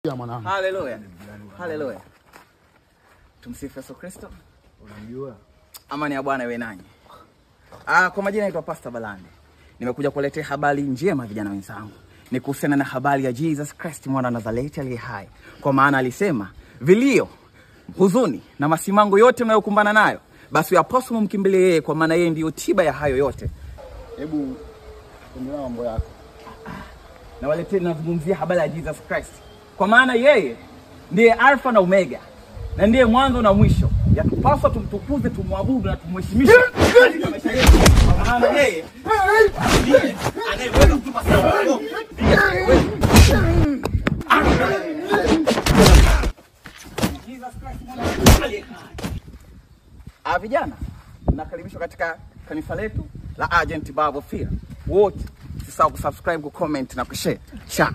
Ya mwanangu. Haleluya. Haleluya. Tumsifu Yesu Kristo. Unamjua? Amani ya Bwana iwe nanyi. Kwa majina naitwa Pastor Balande. Nimekuja kuletea habari njema vijana wenzangu. Ni kuhusiana na habari ya Jesus Christ mwana wa Nazareti aliye hai. Kwa maana alisema, vilio, huzuni na masimango yote mnayokumbana nayo, basi yapaswa mkimbilie yeye, kwa maana yeye ndiyo tiba ya hayo yote. Hebu endelea mambo yako. Na waletea nazungumzia habari ya Jesus Christ. Kwa maana yeye ndiye Alfa na Omega, na ndiye mwanzo na mwisho. Yatupaswa tumtukuze, tumwabudu na tumheshimishe katika maisha yetu. Kwa maana yeye ndiye anayeweza kutupa sababu. Jesus Christ mwana. Vijana, nakaribishwa katika kanisa letu la Agent Bible Fear. Wote usisahau kusubscribe, kucomment na kushare. Ciao.